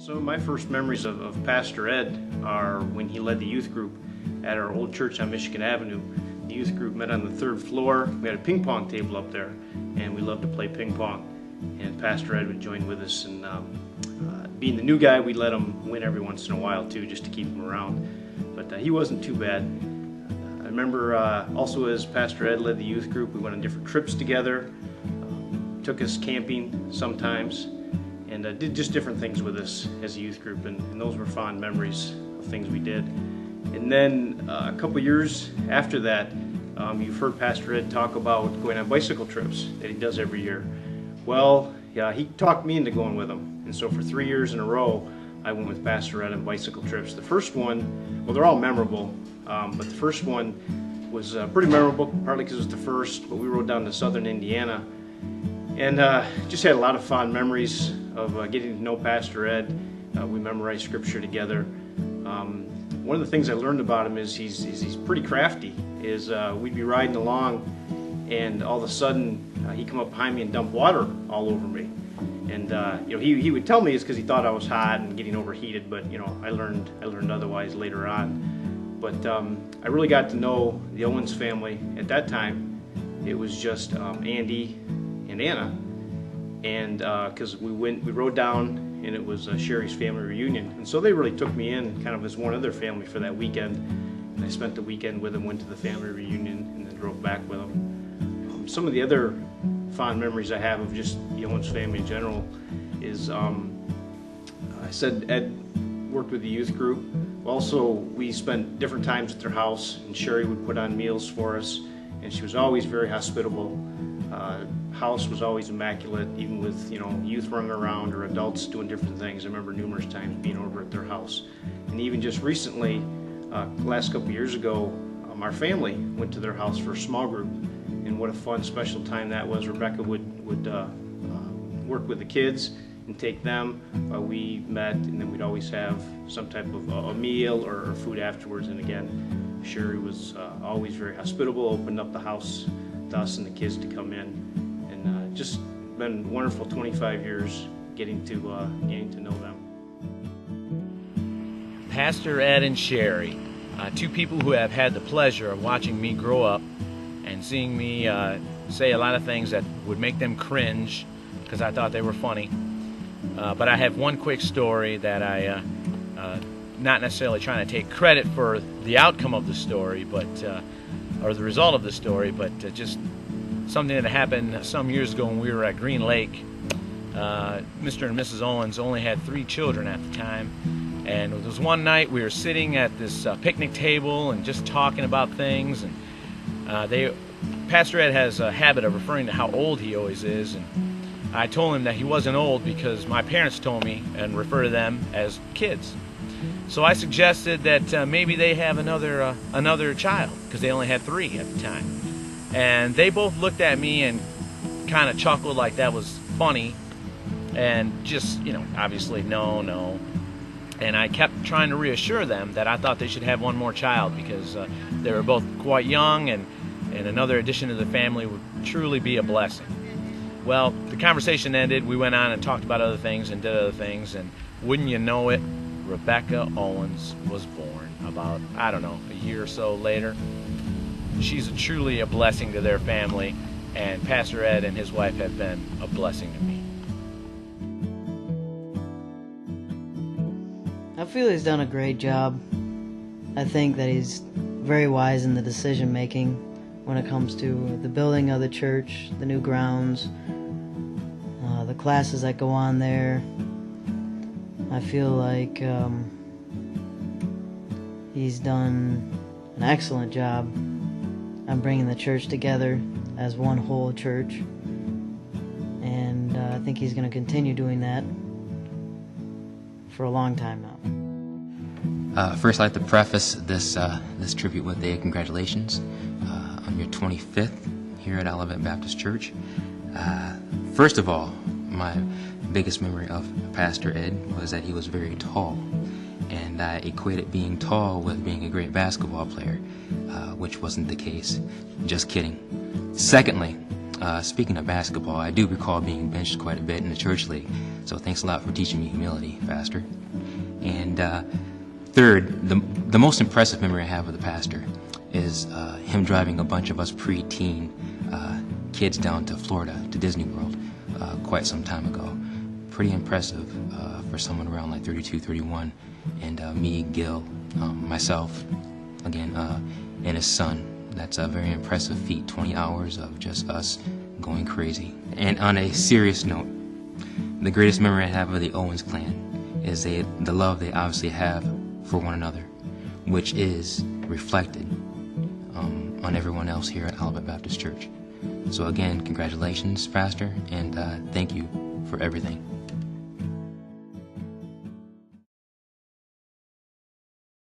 Some of my first memories of Pastor Ed are when he led the youth group at our old church on Michigan Avenue. The youth group met on the third floor. We had a ping pong table up there, and we loved to play ping pong. And Pastor Ed would join with us, and being the new guy, we'd let him win every once in a while too, just to keep him around. But he wasn't too bad. I remember also as Pastor Ed led the youth group, we went on different trips together, took us camping sometimes, and did just different things with us as a youth group, and those were fond memories of things we did. And then a couple years after that, you've heard Pastor Ed talk about going on bicycle trips that he does every year. Well, yeah, he talked me into going with him, and so for 3 years in a row, I went with Pastor Ed on bicycle trips. The first one, well, they're all memorable, but the first one was pretty memorable, partly because it was the first, but we rode down to southern Indiana, and just had a lot of fond memories of getting to know Pastor Ed. We memorized scripture together. One of the things I learned about him is he's pretty crafty. We'd be riding along, and all of a sudden he'd come up behind me and dump water all over me. And he would tell me it's because he thought I was hot and getting overheated, but I learned otherwise later on. But I really got to know the Owens family at that time. It was just Andy and Anna, and because we rode down, and it was Sherry's family reunion, and so they really took me in kind of as one of their family for that weekend. And I spent the weekend with them, went to the family reunion, and then drove back with them. Some of the other fond memories I have of just the Owens family in general is I said Ed worked with the youth group. Also, we spent different times at their house, and Sherry would put on meals for us, and she was always very hospitable. House was always immaculate, even with youth running around or adults doing different things. I remember numerous times being over at their house, and even just recently, last couple years ago, our family went to their house for a small group, and what a fun, special time that was. Rebecca would work with the kids and take them while we met, and then we'd always have some type of a meal or food afterwards. And again, Sherry was always very hospitable, opened up the house to us and the kids to come in, and just been wonderful 25 years getting to know them. Pastor Ed and Sherry, two people who have had the pleasure of watching me grow up and seeing me say a lot of things that would make them cringe because I thought they were funny. But I have one quick story that I, not necessarily trying to take credit for the outcome of the story, but or the result of the story, but just something that happened some years ago when we were at Green Lake. Mr. and Mrs. Owens only had 3 children at the time, and it was one night we were sitting at this picnic table and just talking about things, and Pastor Ed has a habit of referring to how old he always is, and I told him that he wasn't old because my parents told me and refer to them as kids. So I suggested that maybe they have another child, because they only had 3 at the time. And they both looked at me and kind of chuckled like that was funny, and just, obviously no. And I kept trying to reassure them that I thought they should have one more child because they were both quite young, and another addition to the family would truly be a blessing. Well, the conversation ended. We went on and talked about other things and did other things, and wouldn't you know it, Rebecca Owens was born about, a year or so later. She's truly a blessing to their family, and Pastor Ed and his wife have been a blessing to me. I feel he's done a great job. I think that he's very wise in the decision making when it comes to the building of the church, the new grounds, the classes that go on there. I feel like he's done an excellent job on bringing the church together as one whole church, and I think he's going to continue doing that for a long time now. First, I'd like to preface this tribute with a congratulations on your 25th here at Olivet Baptist Church. First of all, my biggest memory of Pastor Ed was that he was very tall, and I equated being tall with being a great basketball player, which wasn't the case. Just kidding. Secondly, Speaking of basketball, I do recall being benched quite a bit in the church league, so thanks a lot for teaching me humility, Pastor. And third, the most impressive memory I have of the pastor is him driving a bunch of us pre-teen kids down to Florida, to Disney World, quite some time ago. Pretty impressive for someone around like 32, 31, and me, Gil, myself, again, and his son. That's a very impressive feat, 20 hours of just us going crazy. And on a serious note, the greatest memory I have of the Owens clan is the love they obviously have for one another, which is reflected on everyone else here at Olivet Baptist Church. So again, congratulations, Pastor, and thank you for everything.